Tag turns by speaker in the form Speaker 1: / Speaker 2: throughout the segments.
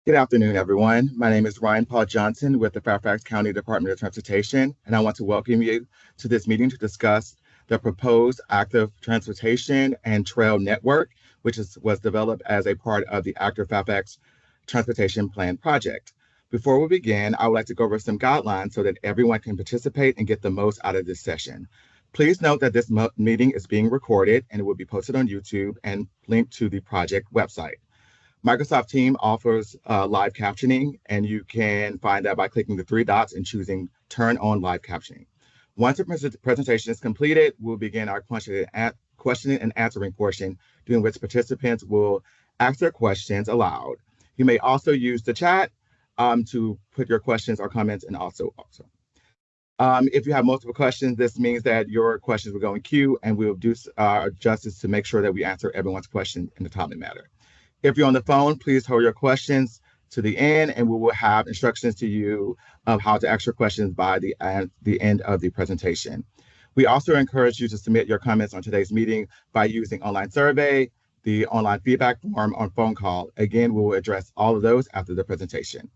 Speaker 1: Good afternoon, everyone. My name is Ryan Paul Johnson with the Fairfax County Department of Transportation, and I want to welcome you to this meeting to discuss the proposed active transportation and trail network, which was developed as a part of the ActiveFairfax Transportation Plan project. Before we begin, I would like to go over some guidelines so that everyone can participate and get the most out of this session. Please note that this meeting is being recorded and it will be posted on YouTube and linked to the project website. Microsoft Teams offers live captioning, and you can find that by clicking the three dots and choosing Turn on Live Captioning. Once the presentation is completed, we'll begin our questioning and answering portion, during which participants will ask their questions aloud. You may also use the chat to put your questions or comments in also. If you have multiple questions, this means that your questions will go in queue, and we will do our justice to make sure that we answer everyone's question in a timely manner. If you're on the phone, please hold your questions to the end, and we will have instructions to you of how to ask your questions by the end of the presentation. We also encourage you to submit your comments on today's meeting by using online survey, the online feedback form, or phone call. Again, we will address all of those after the presentation.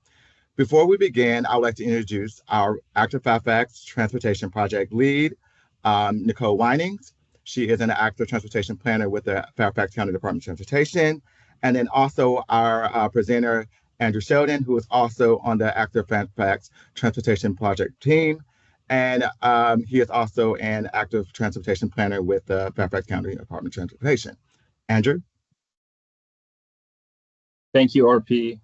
Speaker 1: Before we begin, I would like to introduce our ActiveFairfax Transportation Project lead, Nicole Winings. She is an active transportation planner with the Fairfax County Department of Transportation. And then also our presenter, Andrew Sheldon, who is also on the ActiveFairfax Transportation Project team. And he is also an active transportation planner with the Fairfax County Department of Transportation. Andrew?
Speaker 2: Thank you, RP.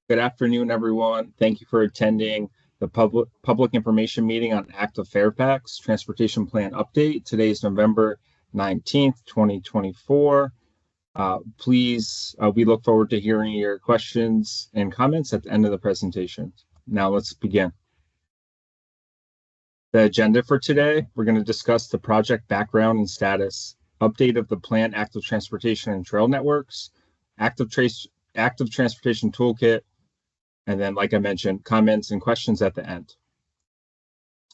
Speaker 2: Good afternoon, everyone. Thank you for attending the public information meeting on ActiveFairfax Transportation Plan Update. Today is November 19th, 2024. We look forward to hearing your questions and comments at the end of the presentation. Now let's begin. The agenda for today, we're going to discuss the project background and status, update of the planned active transportation and trail networks, active transportation toolkit, and then, like I mentioned, comments and questions at the end.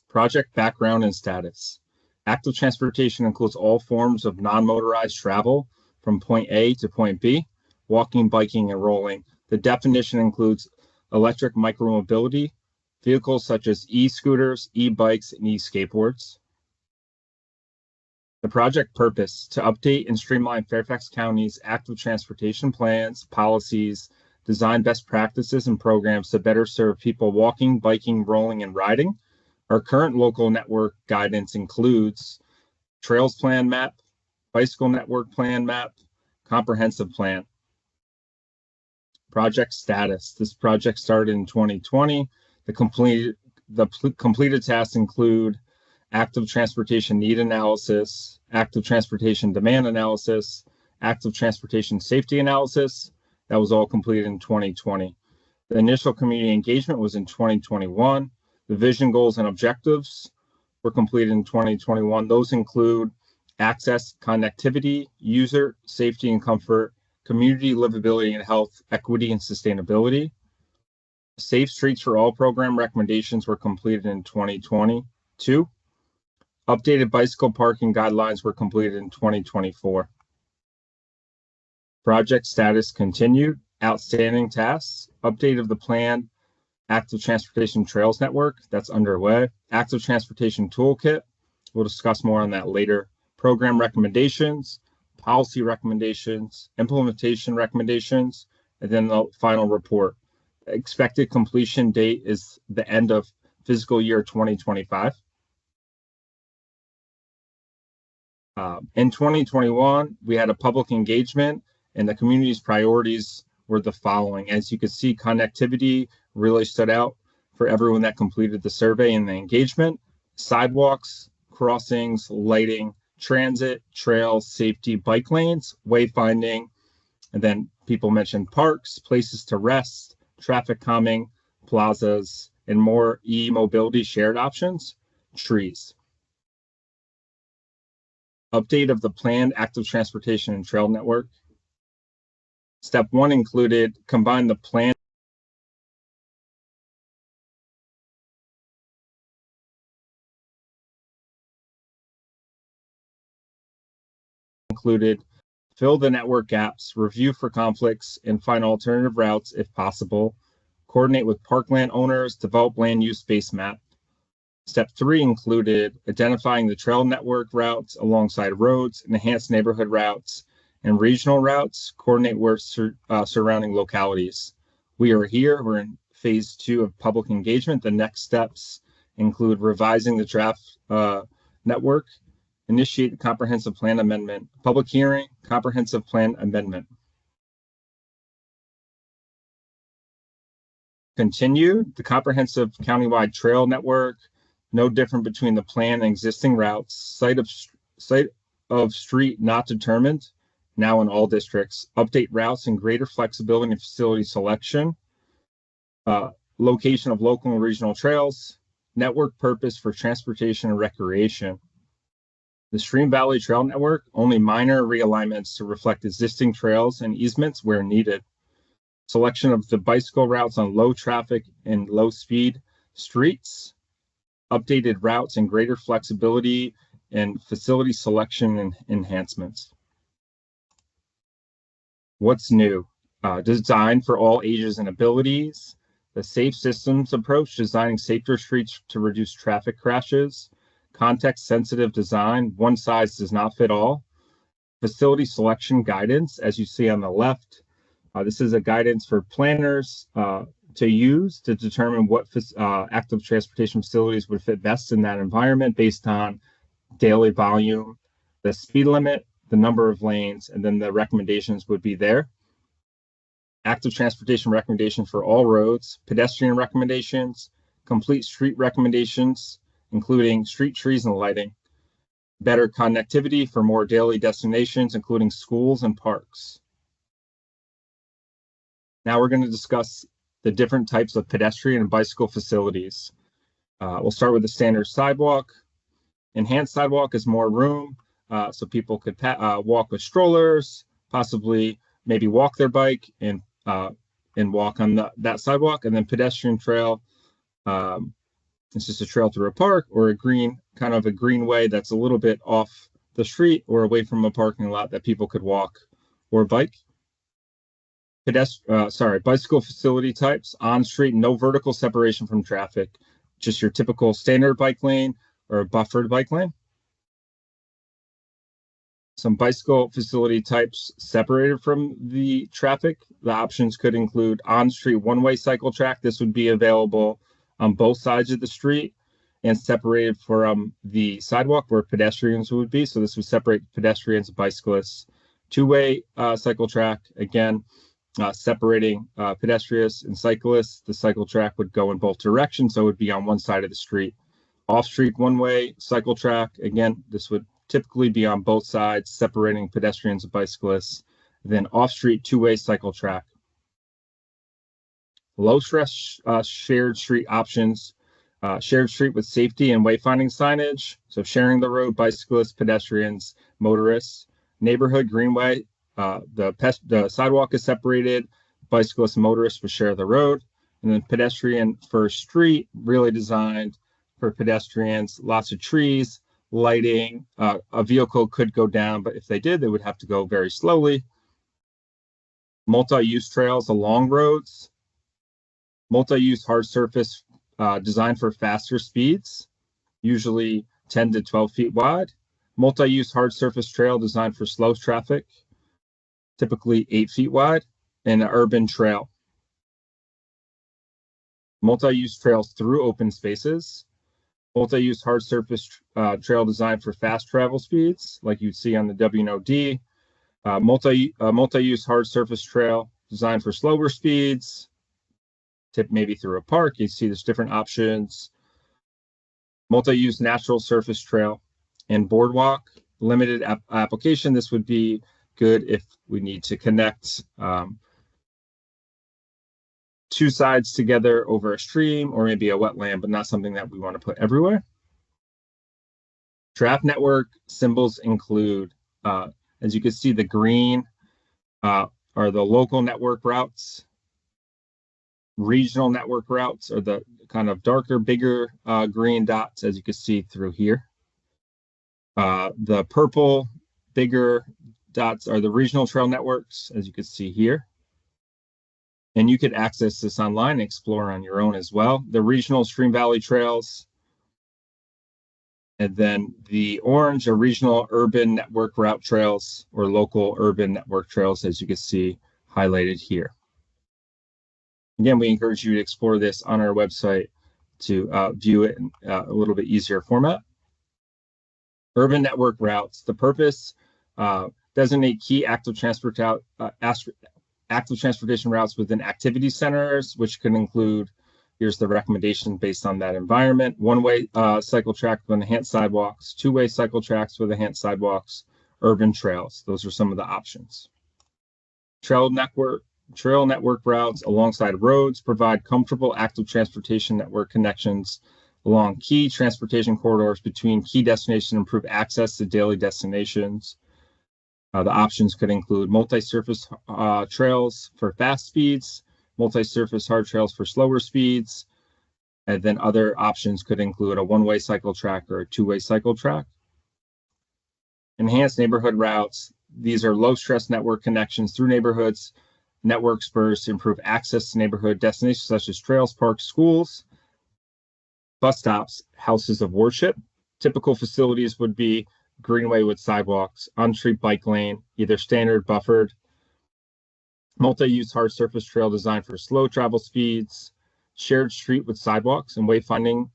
Speaker 2: Project background and status. Active transportation includes all forms of non-motorized travel from point A to point B, walking, biking, and rolling. The definition includes electric micromobility, vehicles such as e-scooters, e-bikes, and e-skateboards. The project purpose: to update and streamline Fairfax County's active transportation plans, policies, design best practices and programs to better serve people walking, biking, rolling, and riding. Our current local network guidance includes Trails Plan Map, Bicycle Network Plan Map, Comprehensive Plan. Project status. This project started in 2020. The completed tasks include active transportation need analysis, active transportation demand analysis, active transportation safety analysis. That was all completed in 2020. The initial community engagement was in 2021. The vision, goals, and objectives were completed in 2021. Those include access, connectivity, user safety and comfort, community livability and health, equity and sustainability. Safe Streets for All program recommendations were completed in 2022. Updated bicycle parking guidelines were completed in 2024. Project status continued. Outstanding tasks. Update of the planned active transportation trails network, that's underway. Active transportation toolkit, we'll discuss more on that later. Program recommendations, policy recommendations, implementation recommendations, and then the final report. Expected completion date is the end of fiscal year 2025. In 2021, we had a public engagement, and the community's priorities were the following. As you can see, connectivity really stood out for everyone that completed the survey and the engagement. Sidewalks, crossings, lighting, transit, trails, safety, bike lanes, wayfinding, and then people mentioned parks, places to rest, traffic calming, plazas, and more e-mobility shared options, trees. Update of the planned active transportation and trail network. Step 1 included combine the plan fill the network gaps, review for conflicts, and find alternative routes if possible, coordinate with parkland owners, develop land use space map. Step 3 included identifying the trail network routes alongside roads, enhance neighborhood routes, and regional routes, coordinate with surrounding localities. We are here. We're in phase 2 of public engagement. The next steps include revising the draft network, initiate the comprehensive plan amendment, public hearing, comprehensive plan amendment. Continue the comprehensive countywide trail network, no different between the plan and existing routes, site of street not determined, now in all districts, update routes and greater flexibility in facility selection, location of local and regional trails, network purpose for transportation and recreation. The Stream Valley Trail Network, only minor realignments to reflect existing trails and easements where needed. Selection of the bicycle routes on low traffic and low speed streets, updated routes and greater flexibility and facility selection and enhancements. What's new? Design for all ages and abilities, the safe systems approach, designing safer streets to reduce traffic crashes, context sensitive design, one size does not fit all, facility selection guidance, as you see on the left. This is a guidance for planners to use to determine what active transportation facilities would fit best in that environment based on daily volume, the speed limit, the number of lanes, and then the recommendations would be there. Active transportation recommendations for all roads, pedestrian recommendations, complete street recommendations, including street trees and lighting, better connectivity for more daily destinations, including schools and parks. Now we're going to discuss the different types of pedestrian and bicycle facilities. We'll start with the standard sidewalk. Enhanced sidewalk is more room, so people could walk with strollers, possibly maybe walk their bike and walk on that sidewalk. And then pedestrian trail, it's just a trail through a park or a kind of a greenway that's a little bit off the street or away from a parking lot that people could walk or bike. Bicycle facility types, on-street, no vertical separation from traffic, just your typical standard bike lane or a buffered bike lane. Some bicycle facility types separated from the traffic. The options could include on-street one-way cycle track. This would be available on both sides of the street and separated from the sidewalk where pedestrians would be. So this would separate pedestrians and bicyclists. Two-way cycle track, again, separating pedestrians and cyclists. The cycle track would go in both directions, so it would be on one side of the street. Off-street one-way cycle track, again, this would typically be on both sides, separating pedestrians and bicyclists. Then off-street two-way cycle track. Low-stress shared street options, shared street with safety and wayfinding signage, so sharing the road, bicyclists, pedestrians, motorists. Neighborhood greenway, the sidewalk is separated, bicyclists and motorists will share the road, and then pedestrian first street, really designed for pedestrians, lots of trees, lighting. A vehicle could go down, but if they did, they would have to go very slowly. Multi-use trails along roads, multi-use hard surface designed for faster speeds, usually 10 to 12 feet wide. Multi-use hard surface trail designed for slow traffic, typically 8 feet wide, and an urban trail. Multi-use trails through open spaces. Multi-use hard surface trail designed for fast travel speeds, like you'd see on the WNOD. Multi-use hard surface trail designed for slower speeds, maybe through a park. You see there's different options. Multi-use natural surface trail and boardwalk, limited application. This would be good if we need to connect two sides together over a stream or maybe a wetland, but not something that we want to put everywhere. Draft network symbols include, as you can see, the green are the local network routes. Regional network routes are the kind of darker, bigger green dots, as you can see through here. The purple, bigger dots are the regional trail networks, as you can see here. And you could access this online and explore on your own as well. The regional Stream Valley trails. And then the orange are regional urban network route trails or local urban network trails, as you can see highlighted here. Again, we encourage you to explore this on our website to view it in a little bit easier format. Urban network routes. The purpose, designate key active transportation routes within activity centers, which can include, here's the recommendation based on that environment: one-way cycle track with enhanced sidewalks, two-way cycle tracks with enhanced sidewalks, urban trails. Those are some of the options. Trail network routes alongside roads provide comfortable active transportation network connections along key transportation corridors between key destinations and improve access to daily destinations. The options could include multi-surface trails for fast speeds, multi-surface hard trails for slower speeds, and then other options could include a one-way cycle track or a two-way cycle track. Enhanced neighborhood routes. These are low-stress network connections through neighborhoods, network spurs to improve access to neighborhood destinations such as trails, parks, schools, bus stops, houses of worship. Typical facilities would be greenway with sidewalks, on-street bike lane, either standard, buffered, multi-use hard surface trail designed for slow travel speeds, shared street with sidewalks and wayfinding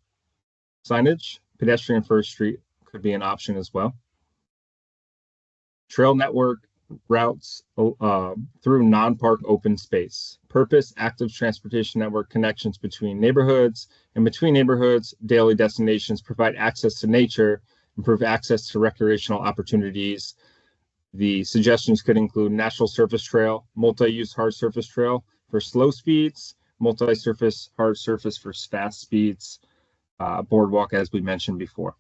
Speaker 2: signage. Pedestrian first street could be an option as well. Trail network routes through non-park open space. Purpose, active transportation network connections between neighborhoods and between neighborhoods, daily destinations, provide access to nature, improve access to recreational opportunities. The suggestions could include natural surface trail, multi-use hard surface trail for slow speeds, multi-surface hard surface for fast speeds, boardwalk, as we mentioned before.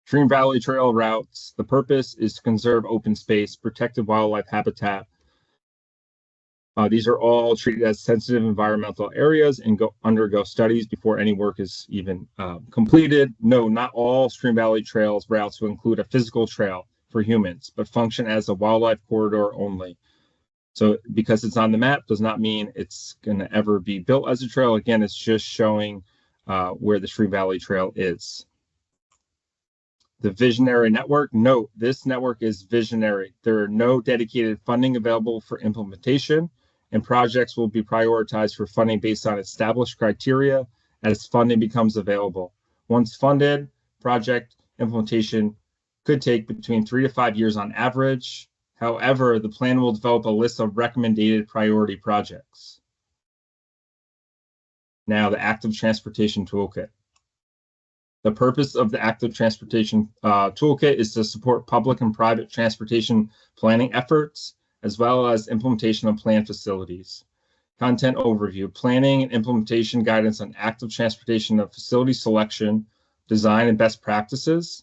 Speaker 2: Stream Valley Trail routes. The purpose is to conserve open space, protected wildlife habitat. These are all treated as sensitive environmental areas and undergo studies before any work is even completed. No, not all Stream Valley Trails routes will include a physical trail for humans, but function as a wildlife corridor only. So because it's on the map does not mean it's going to ever be built as a trail. Again, it's just showing where the Stream Valley Trail is. The visionary network. Note, this network is visionary. There are no dedicated funding available for implementation, and projects will be prioritized for funding based on established criteria as funding becomes available. Once funded, project implementation could take between 3 to 5 years on average. However, the plan will develop a list of recommended priority projects. Now, the Active Transportation Toolkit. The purpose of the Active Transportation Toolkit is to support public and private transportation planning efforts, as well as implementation of planned facilities. Content overview, planning and implementation guidance on active transportation of facility selection, design, and best practices.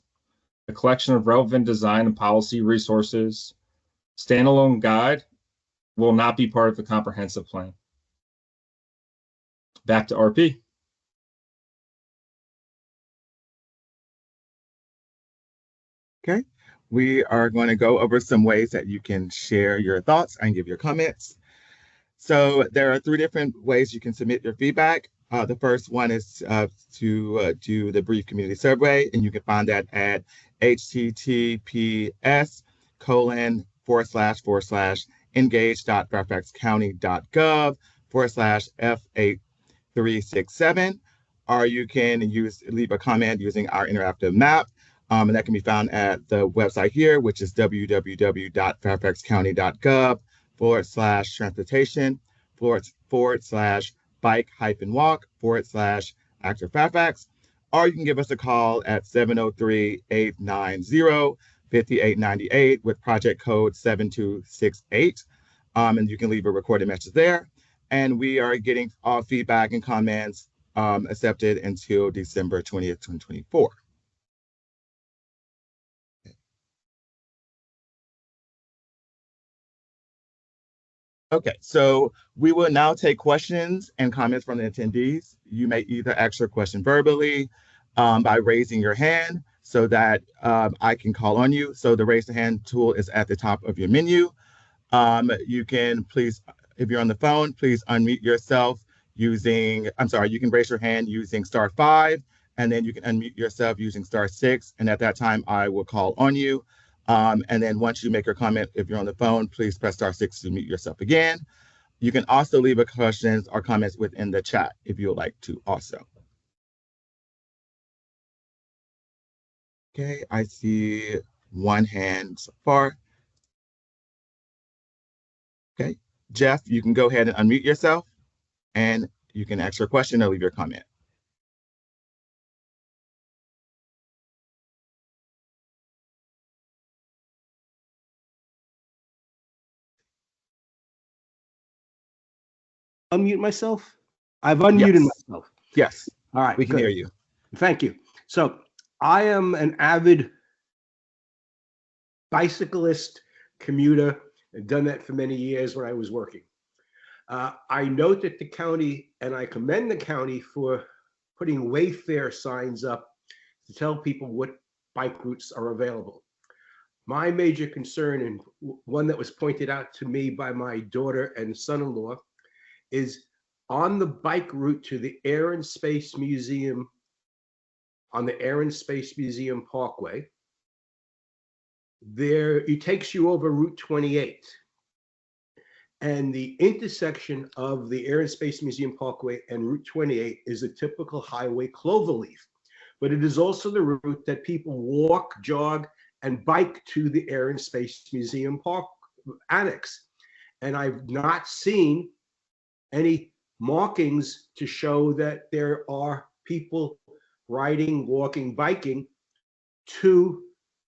Speaker 2: A collection of relevant design and policy resources. Standalone guide will not be part of the comprehensive plan. Back to RP.
Speaker 1: Okay, we are going to go over some ways that you can share your thoughts and give your comments. So there are 3 different ways you can submit your feedback. The first one is to do the brief community survey, and you can find that at https://engage.fairfaxcounty.gov/F8367, or you can leave a comment using our interactive map. And that can be found at the website here, which is www.fairfaxcounty.gov/transportation/bike-walk/ActiveFairfax, or you can give us a call at 703-890-5898 with project code 7268. And you can leave a recorded message there. And we are getting all feedback and comments accepted until December 20th, 2024. Okay, so we will now take questions and comments from the attendees. You may either ask your question verbally by raising your hand, so that I can call on you. So the raise the hand tool is at the top of your menu. You can please, if you're on the phone, please unmute yourself using, I'm sorry, you can raise your hand using *5, and then you can unmute yourself using *6. And at that time, I will call on you. And then once you make your comment, if you're on the phone, please press *6 to mute yourself again. You can also leave a questions or comments within the chat if you would like to also. Okay, I see one hand so far. Okay, Jeff, you can go ahead and unmute yourself and you can ask your question or leave your comment.
Speaker 3: Unmute myself? I've unmuted myself.
Speaker 1: Yes.
Speaker 3: All right.
Speaker 1: We can hear you.
Speaker 3: Thank you. So I am an avid bicyclist, commuter. I've done that for many years when I was working. I note that the county, and I commend the county for putting Wayfair signs up to tell people what bike routes are available. My major concern, and one that was pointed out to me by my daughter and son-in-law, is on the bike route to the Air and Space Museum, on the Air and Space Museum Parkway. There, it takes you over Route 28. And the intersection of the Air and Space Museum Parkway and Route 28 is a typical highway cloverleaf. But it is also the route that people walk, jog, and bike to the Air and Space Museum Park Annex. And I've not seen any markings to show that there are people riding, walking, biking to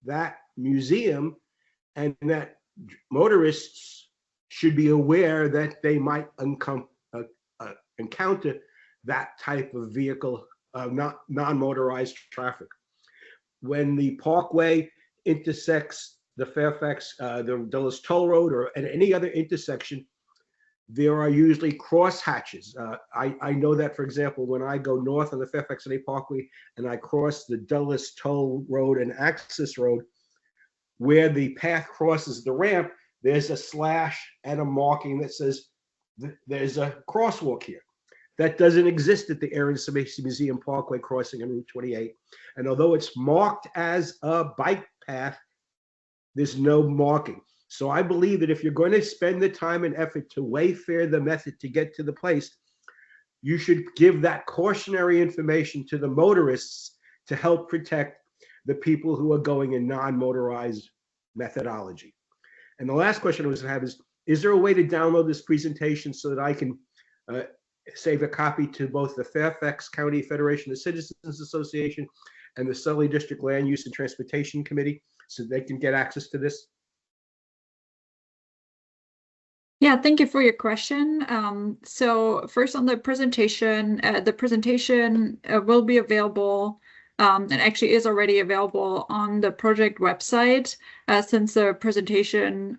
Speaker 3: that museum, and that motorists should be aware that they might encounter that type of vehicle, non-motorized traffic. When the parkway intersects the Fairfax, the Dulles Toll Road, or at any other intersection, there are usually cross hatches. I know that, for example, when I go north on the Fairfax County Parkway and I cross the Dulles Toll Road and Access Road, where the path crosses the ramp, there's a slash and a marking that says there's a crosswalk here. That doesn't exist at the Air and Space Museum Parkway crossing on Route 28. And although it's marked as a bike path, there's no marking. So I believe that if you're going to spend the time and effort to Wayfair the method to get to the place, you should give that cautionary information to the motorists to help protect the people who are going in non-motorized methodology. And the last question I was going to have is there a way to download this presentation so that I can save a copy to both the Fairfax County Federation of Citizens Association and the Sully District Land Use and Transportation Committee so they can get access to this?
Speaker 4: Yeah, thank you for your question. So first on the presentation will be available and actually is already available on the project website since the presentation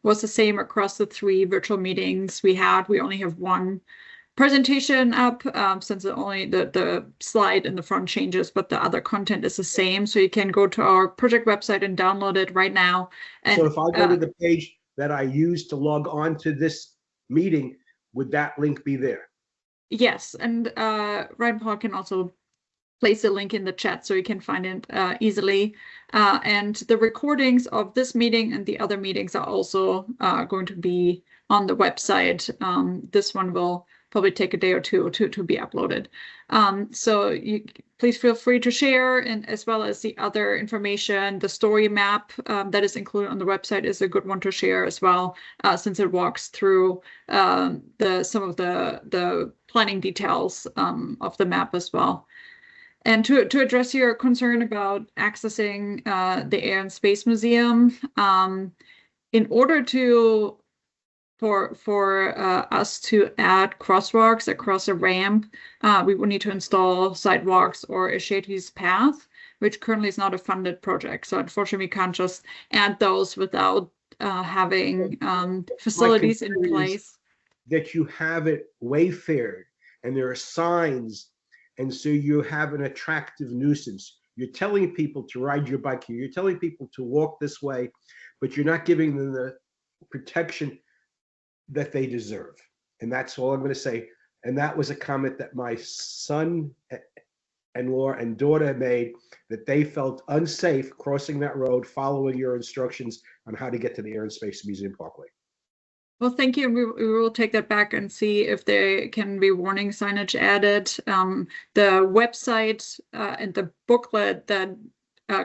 Speaker 4: was the same across the 3 virtual meetings we had. We only have one presentation up since only the slide in the front changes, but the other content is the same. So you can go to our project website and download it right now. And,
Speaker 3: so if I go to the page that I used to log on to this meeting, would that link be there?
Speaker 4: Yes, and Ryan Paul can also place a link in the chat so you can find it easily. And the recordings of this meeting and the other meetings are also going to be on the website. This one will probably take a day or two to be uploaded. So you please feel free to share, and as well as the other information. The story map that is included on the website is a good one to share as well, since it walks through some of the planning details of the map as well. And to address your concern about accessing the Air and Space Museum, in order for us to add crosswalks across a ramp, we will need to install sidewalks or a shared use path, which currently is not a funded project. So unfortunately, we can't just add those without having facilities in place.
Speaker 3: That you have it wayfared and there are signs, and so you have an attractive nuisance. You're telling people to ride your bike here. You're telling people to walk this way, but you're not giving them the protection that they deserve. And that's all I'm going to say. And that was a comment that my son-in-law and daughter made, that they felt unsafe crossing that road, following your instructions on how to get to the Air and Space Museum Parkway.
Speaker 4: Well, thank you. We will take that back and see if there can be warning signage added. The website and the booklet that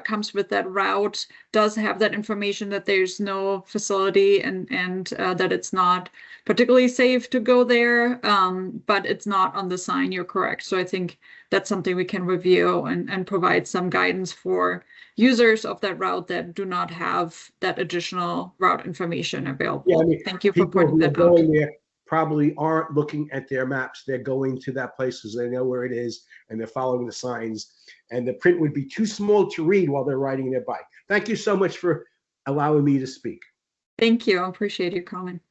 Speaker 4: comes with that route does have that information, that there's no facility and that it's not particularly safe to go there, but it's not on the sign. You're correct. So I think that's something we can review and provide some guidance for users of that route that do not have that additional route information available.
Speaker 3: Yeah, I mean,
Speaker 4: thank you for pointing that out.
Speaker 3: People who are going there probably aren't looking at their maps. They're going to that place because they know where it is and they're following the signs. And the print would be too small to read while they're riding their bike. Thank you so much for allowing me to speak.
Speaker 4: Thank you. I appreciate your comment.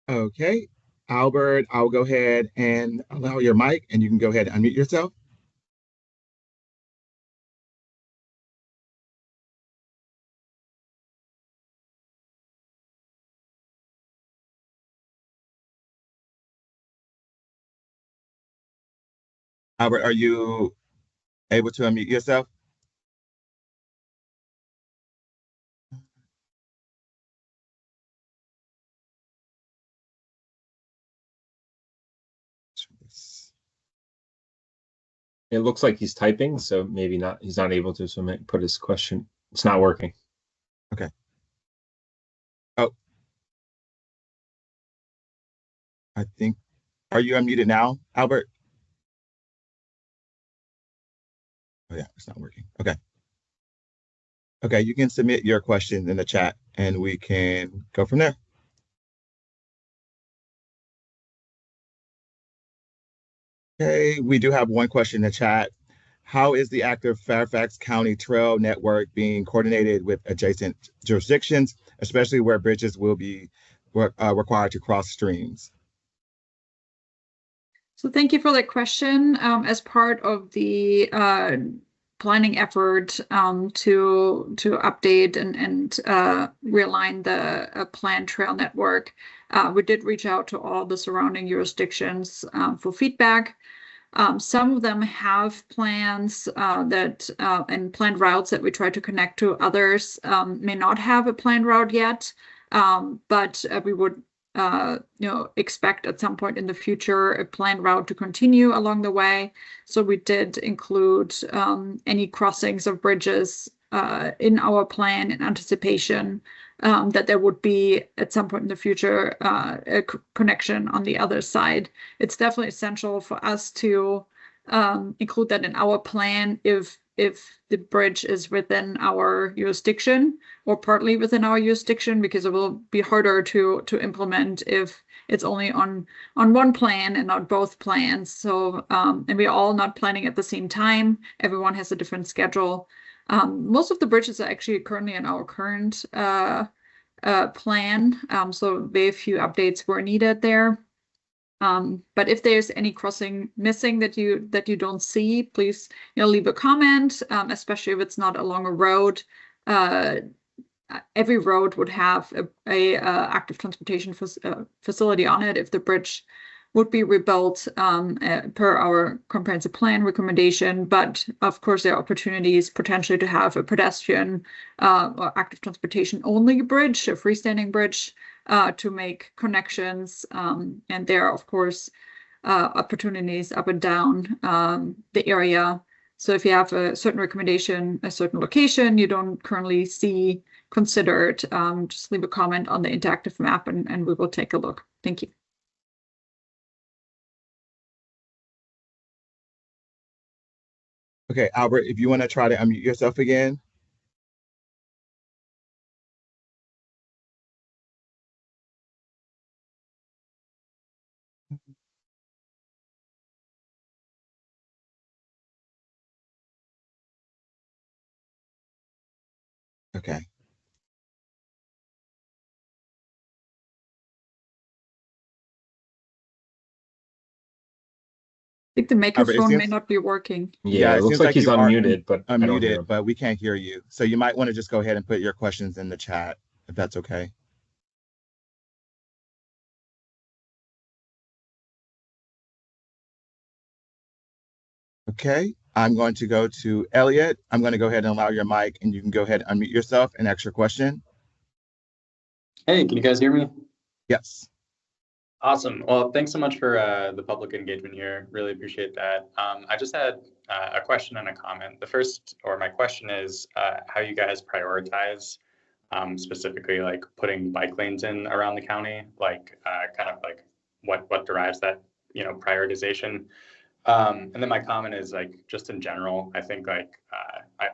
Speaker 1: Okay, Albert, I'll go ahead and allow your mic, and you can go ahead and unmute yourself. Albert, are you able to unmute yourself?
Speaker 2: It looks like he's typing, so maybe not. He's not able to submit, put his question. It's not working.
Speaker 1: Okay. Oh, I think, are you unmuted now, Albert? Oh yeah, it's not working. Okay. Okay, you can submit your question in the chat and we can go from there. Okay, we do have one question in the chat. How is the active Fairfax County Trail Network being coordinated with adjacent jurisdictions, especially where bridges will be required to cross streams?
Speaker 4: So thank you for that question. As part of the planning effort to update and realign the planned trail network, we did reach out to all the surrounding jurisdictions for feedback. Some of them have plans and planned routes that we try to connect to. Others may not have a planned route yet, but we would expect at some point in the future a planned route to continue along the way. So we did include any crossings of bridges in our plan in anticipation that there would be at some point in the future a connection on the other side. It's definitely essential for us to include that in our plan if the bridge is within our jurisdiction or partly within our jurisdiction, because it will be harder to implement if it's only on one plan and not both plans. So and we're all not planning at the same time. Everyone has a different schedule. Most of the bridges are actually currently in our current plan, so very few updates were needed there. But if there's any crossing missing that you don't see, please leave a comment, especially if it's not along a road. Every road would have a active transportation facility on it if the bridge would be rebuilt per our comprehensive plan recommendation. But of course, there are opportunities potentially to have a pedestrian or active transportation only bridge, a freestanding bridge, to make connections. And there are, of course, opportunities up and down the area. So if you have a certain recommendation, a certain location you don't currently see considered, just leave a comment on the interactive map and we will take a look. Thank you.
Speaker 1: Okay, Albert, if you want to try to unmute yourself again. Okay.
Speaker 4: think the
Speaker 1: Albert, it
Speaker 4: microphone may
Speaker 1: seems,
Speaker 4: not be working.
Speaker 2: Yeah, it looks
Speaker 1: seems
Speaker 2: like he's
Speaker 1: you are
Speaker 2: unmuted, but I don't hear
Speaker 1: unmuted,
Speaker 2: him.
Speaker 1: but we can't hear you. So you might want to just go ahead and put your questions in the chat, if that's okay. Okay, I'm going to go to Elliot. I'm going to go ahead and allow your mic, and you can go ahead and unmute yourself and ask your question.
Speaker 5: Hey, can you guys hear me?
Speaker 1: Yes.
Speaker 5: Awesome. Well, thanks so much for the public engagement here. Really appreciate that. I just had a question and a comment. The first, or my question is how you guys prioritize specifically like putting bike lanes in around the county, like kind of like what derives that, prioritization. And then my comment is like, just in general, I think like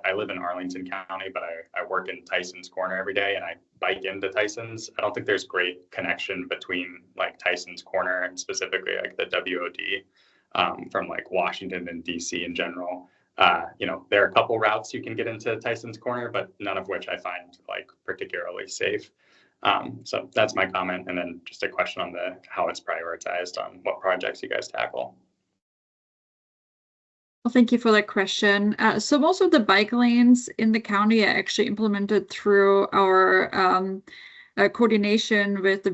Speaker 5: I live in Arlington County, but I work in Tyson's Corner every day and I bike into Tyson's. I don't think there's great connection between like Tyson's Corner and specifically like the WOD from like Washington and DC in general. There are a couple routes you can get into Tyson's Corner, but none of which I find like particularly safe. So that's my comment. And then just a question on how it's prioritized on what projects you guys tackle.
Speaker 4: Well, thank you for that question. So most of the bike lanes in the county are actually implemented through our coordination with the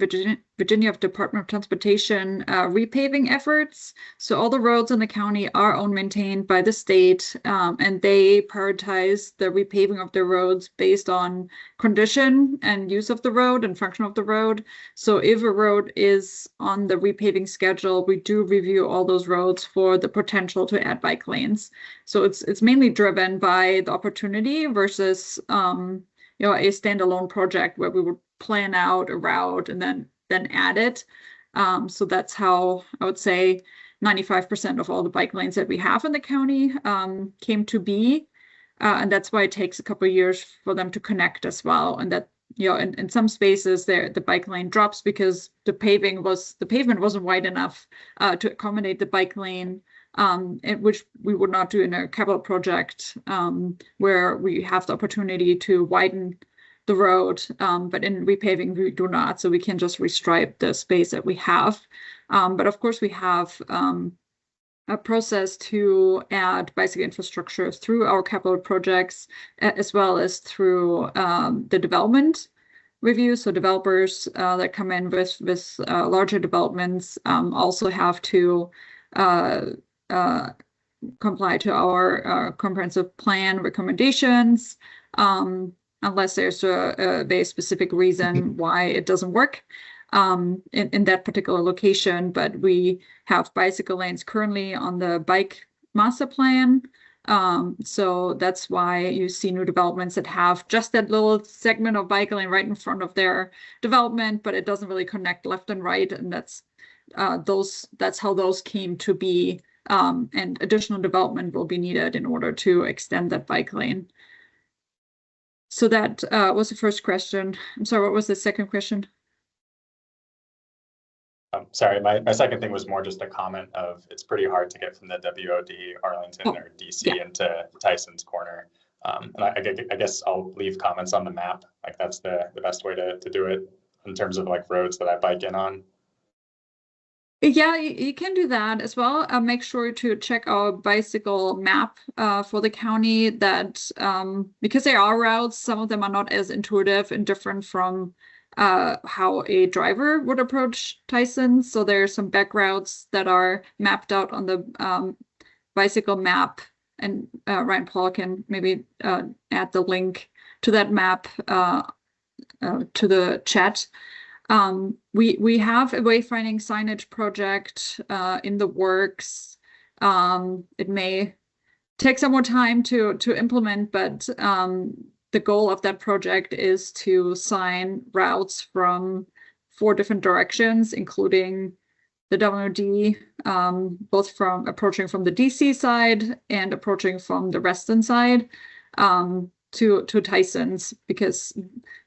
Speaker 4: Virginia Department of Transportation repaving efforts. So all the roads in the county are owned, maintained by the state, and they prioritize the repaving of the roads based on condition and use of the road and function of the road. So if a road is on the repaving schedule, we do review all those roads for the potential to add bike lanes. So it's mainly driven by the opportunity versus a standalone project where we would plan out a route and then add it. So that's how I would say 95% of all the bike lanes that we have in the county came to be. And that's why it takes a couple of years for them to connect as well. And that, in some spaces there, the bike lane drops because the pavement wasn't wide enough to accommodate the bike lane, which we would not do in a capital project where we have the opportunity to widen the road, but in repaving we do not, so we can just restripe the space that we have. But of course we have a process to add bicycle infrastructure through our capital projects as well as through the development review. So developers that come in with larger developments also have to comply to our comprehensive plan recommendations, unless there's a very specific reason why it doesn't work in that particular location. But we have bicycle lanes currently on the bike master plan. So that's why you see new developments that have just that little segment of bike lane right in front of their development, but it doesn't really connect left and right. And that's how those came to be. And additional development will be needed in order to extend that bike lane. So that was the first question. I'm sorry, what was the second question?
Speaker 5: Sorry, my second thing was more just a comment of it's pretty hard to get from the WOD, Arlington, or DC into Tyson's Corner. And I guess I'll leave comments on the map. Like that's the best way to do it in terms of like roads that I bike in on.
Speaker 4: Yeah, you can do that as well. Make sure to check our bicycle map for the county that because there are routes, some of them are not as intuitive and different from how a driver would approach Tyson. So there are some back routes that are mapped out on the bicycle map, and Ryan Paul can maybe add the link to that map to the chat. We have a wayfinding signage project in the works. It may take some more time to implement, but the goal of that project is to sign routes from 4 different directions, including the WD, both from approaching from the DC side and approaching from the Reston side. To Tyson's, because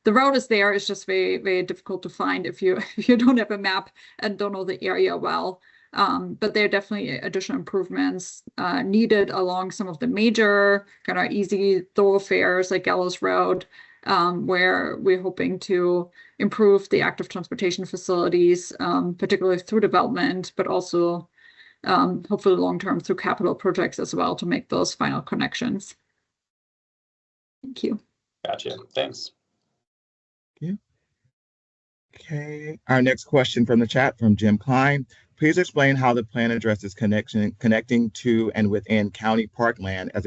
Speaker 4: the route is there. It's just very, very difficult to find if you don't have a map and don't know the area well. But there are definitely additional improvements needed along some of the major kind of easy thoroughfares like Gallows Road, where we're hoping to improve the active transportation facilities, particularly through development, but also hopefully long-term through capital projects as well to make those final connections. Thank you.
Speaker 5: Gotcha. Thanks.
Speaker 1: Thank you. Okay, our next question from the chat from Jim Klein. Please explain how the plan addresses connecting to and within county parkland as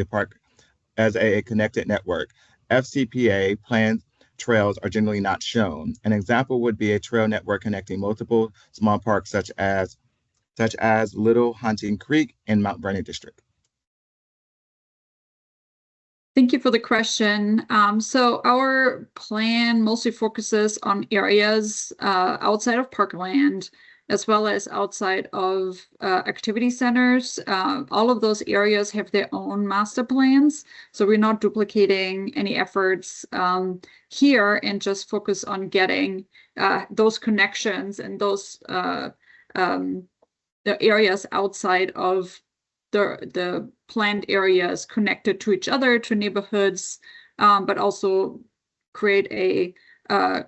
Speaker 1: a connected network. FCPA planned trails are generally not shown. An example would be a trail network connecting multiple small parks such as Little Hunting Creek in Mount Vernon District.
Speaker 4: Thank you for the question. So our plan mostly focuses on areas outside of parkland, as well as outside of activity centers. All of those areas have their own master plans, so we're not duplicating any efforts here, and just focus on getting those connections and those the areas outside of the planned areas connected to each other, to neighborhoods, but also create a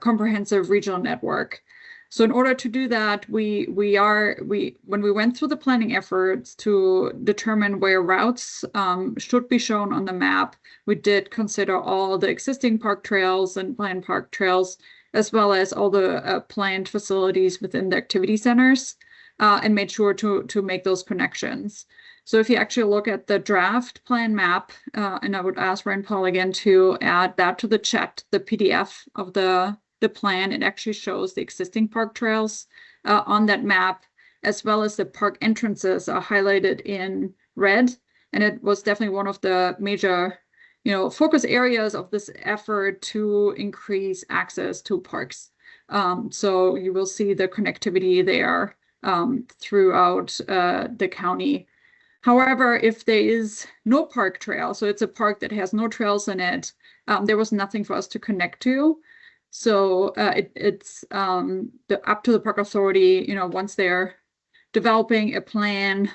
Speaker 4: comprehensive regional network. So in order to do that, when we went through the planning efforts to determine where routes should be shown on the map, we did consider all the existing park trails and planned park trails, as well as all the planned facilities within the activity centers, and made sure to make those connections. So if you actually look at the draft plan map, and I would ask Ryan Paul again to add that to the chat, the PDF of the plan, it actually shows the existing park trails on that map, as well as the park entrances are highlighted in red. And it was definitely one of the major, focus areas of this effort to increase access to parks. So you will see the connectivity there throughout the county. However, if there is no park trail, so it's a park that has no trails in it, there was nothing for us to connect to. So it's up to the park authority, once they're developing a plan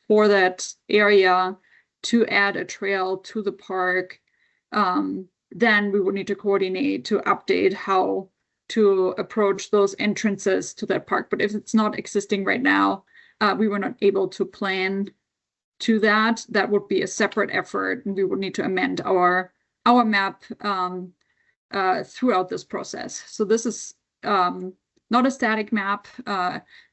Speaker 4: for that area to add a trail to the park, then we would need to coordinate to update how to approach those entrances to that park. But if it's not existing right now, we were not able to plan to that. That would be a separate effort, and we would need to amend our map throughout this process. So this is not a static map.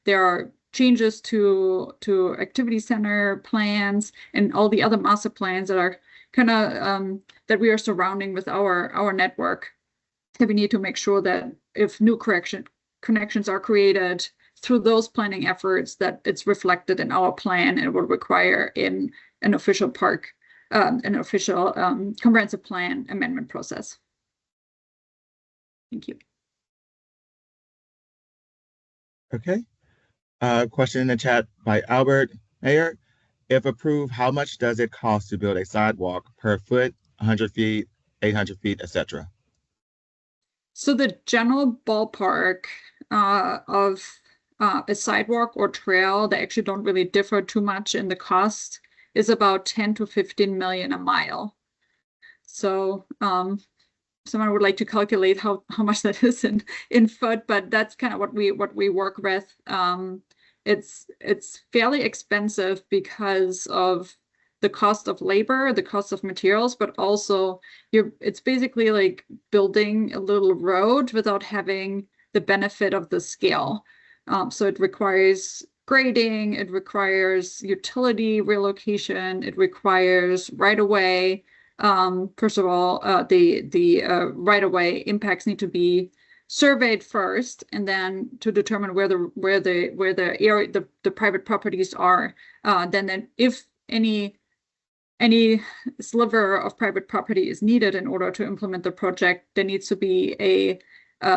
Speaker 4: There are changes to activity center plans and all the other master plans that are kind of that we are surrounding with our network. And we need to make sure that if new connections are created through those planning efforts, that it's reflected in our plan and will require in an official comprehensive plan amendment process. Thank you.
Speaker 1: Okay. Question in the chat by Albert Mayer. If approved, how much does it cost to build a sidewalk per foot, 100 feet, 800 feet, etc.?
Speaker 4: So the general ballpark of a sidewalk or trail, they actually don't really differ too much in the cost, is about 10 to 15 million a mile. So someone would like to calculate how much that is in foot, but that's kind of what we work with. It's fairly expensive because of the cost of labor, the cost of materials, but also it's basically like building a little road without having the benefit of the scale. So it requires grading, it requires utility relocation, it requires right-of-way. First of all, the right-of-way impacts need to be surveyed first, and then to determine where the area, the private properties are. Then if any sliver of private property is needed in order to implement the project, there needs to be a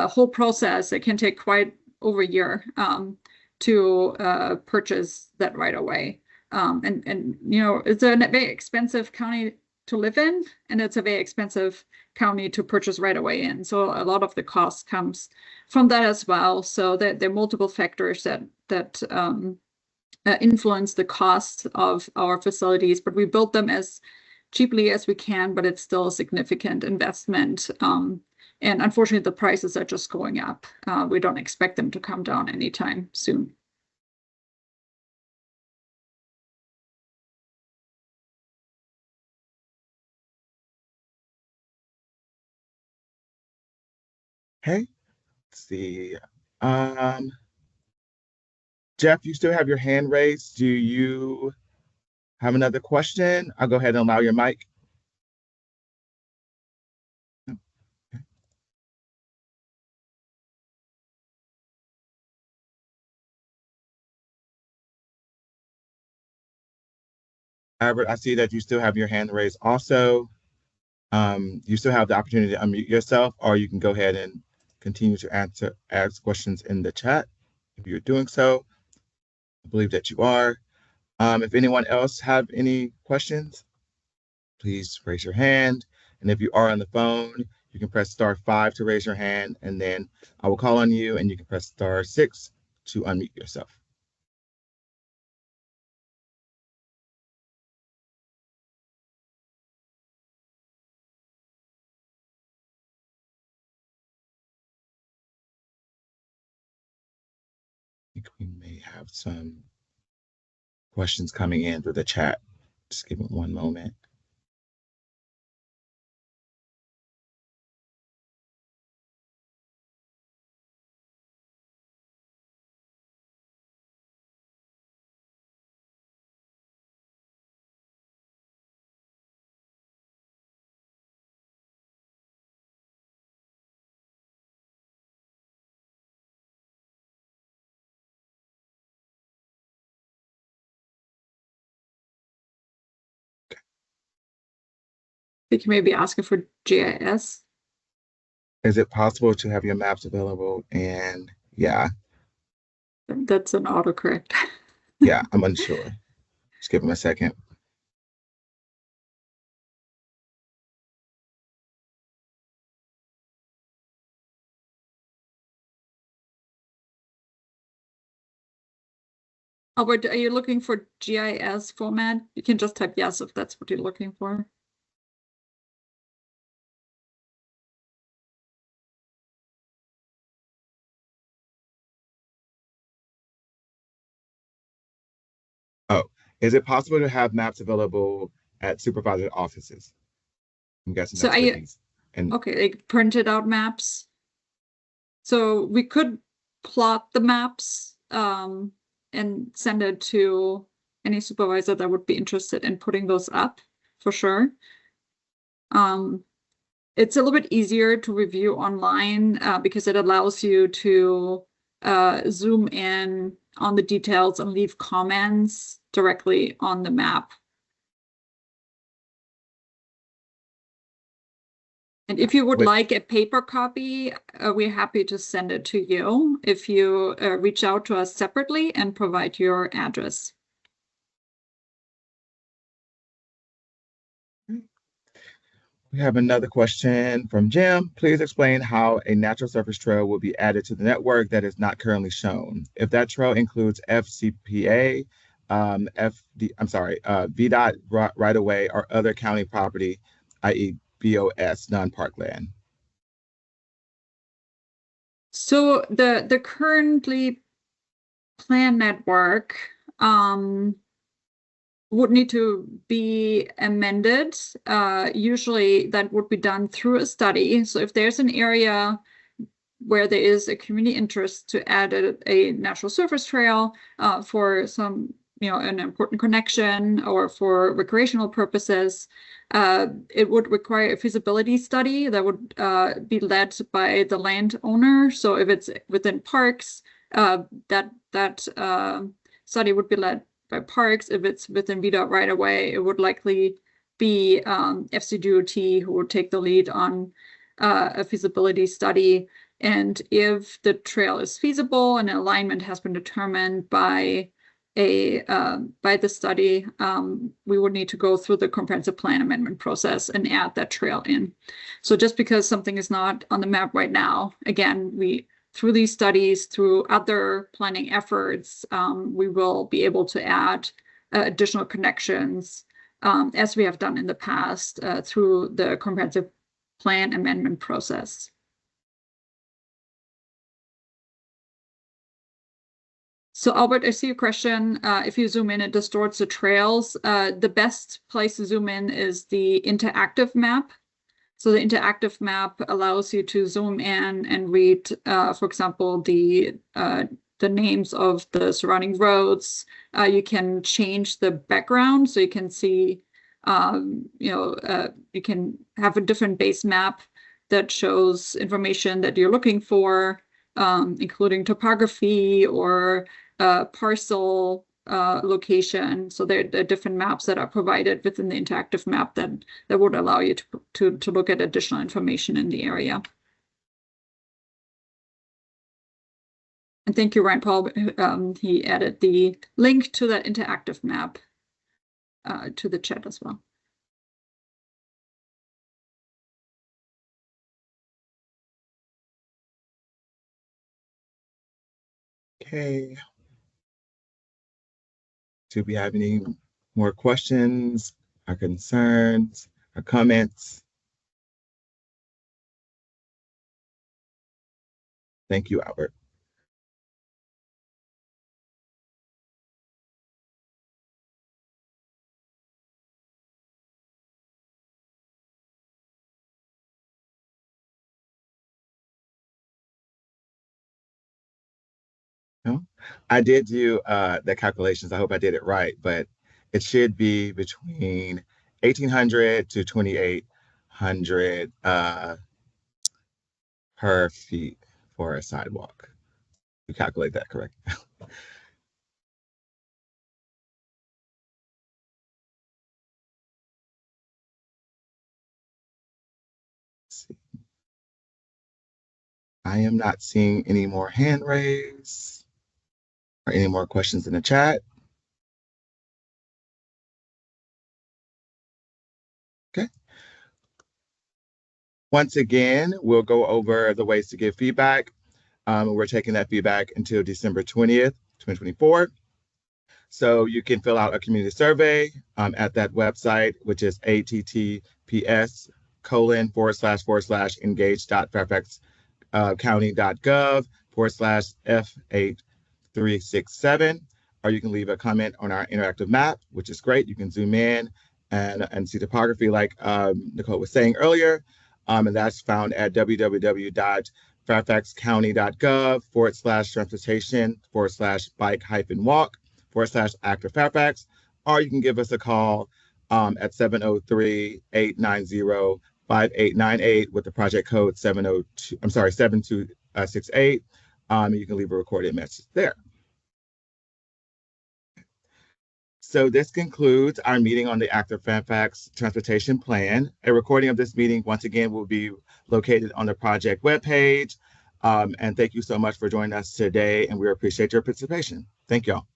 Speaker 4: whole process that can take quite over a year to purchase that right away. And it's a very expensive county to live in, and it's a very expensive county to purchase right away in. So a lot of the cost comes from that as well. So there are multiple factors that influence the cost of our facilities, but we built them as cheaply as we can, but it's still a significant investment. And unfortunately, the prices are just going up. We don't expect them to come down anytime soon.
Speaker 1: Okay, let's see. Jeff, you still have your hand raised. Do you have another question? I'll go ahead and allow your mic. Albert, I see that you still have your hand raised also. You still have the opportunity to unmute yourself, or you can go ahead and continue to ask questions in the chat if you're doing so. I believe that you are. If anyone else have any questions, please raise your hand. And if you are on the phone, you can press *5 to raise your hand, and then I will call on you, and you can press *6 to unmute yourself. I think we may have some questions coming in through the chat. Just give me one moment.
Speaker 4: I think you may be asking for GIS.
Speaker 1: Is it possible to have your maps available? And yeah.
Speaker 4: That's an autocorrect.
Speaker 1: Yeah, I'm unsure. Just give him a second.
Speaker 4: Albert, are you looking for GIS format? You can just type yes if that's what you're looking for.
Speaker 1: Oh, is it possible to have maps available at supervisor offices? I'm guessing
Speaker 4: So
Speaker 1: that's for these. And
Speaker 4: okay, like printed out maps. So we could plot the maps and send it to any supervisor that would be interested in putting those up for sure. It's a little bit easier to review online because it allows you to zoom in on the details and leave comments directly on the map. And if you would like a paper copy, we're happy to send it to you if you reach out to us separately and provide your address.
Speaker 1: we have another question from Jim. Please explain how a natural surface trail will be added to the network that is not currently shown. If that trail includes FCPA, VDOT right of way or other county property, i.e. BOS, non-parkland.
Speaker 4: So the currently planned network would need to be amended. Usually that would be done through a study. So if there's an area where there is a community interest to add a natural surface trail for some, an important connection or for recreational purposes, it would require a feasibility study that would be led by the landowner. So if it's within parks, that study would be led by parks. If it's within VDOT right away, it would likely be FCDOT who would take the lead on a feasibility study. And if the trail is feasible and alignment has been determined by the study, we would need to go through the comprehensive plan amendment process and add that trail in. So just because something is not on the map right now, again, through these studies, through other planning efforts, we will be able to add additional connections as we have done in the past through the comprehensive plan amendment process. So Albert, I see your question. If you zoom in, it distorts the trails. The best place to zoom in is the interactive map. So the interactive map allows you to zoom in and read, for example, the names of the surrounding roads. You can change the background, so you can see, you can have a different base map that shows information that you're looking for, including topography or parcel location. So there are different maps that are provided within the interactive map that would allow you to look at additional information in the area. And thank you, Ryan Paul. He added the link to that interactive map to the chat as well.
Speaker 1: Okay. Do we have any more questions or concerns or comments? Thank you, Albert. No? I did do the calculations. I hope I did it right, but it should be between 1,800 to 2,800 per feet for a sidewalk. You calculate that correct? I am not seeing any more hand raised or any more questions in the chat. Okay. Once again, we'll go over the ways to give feedback. We're taking that feedback until December 20th, 2024. So you can fill out a community survey at that website, which is https://engage.fairfaxcounty.gov/F8367. Or you can leave a comment on our interactive map, which is great. You can zoom in and see topography like Nicole was saying earlier. And that's found at www.fairfaxcounty.gov/transportation/bike-walk/ActiveFairfax, or you can give us a call at 703-890-5898 with the project code 7268. You can leave a recorded message there. So this concludes our meeting on the Active Fairfax Transportation Plan. A recording of this meeting, once again, will be located on the project webpage. And thank you so much for joining us today, and we appreciate your participation. Thank y'all.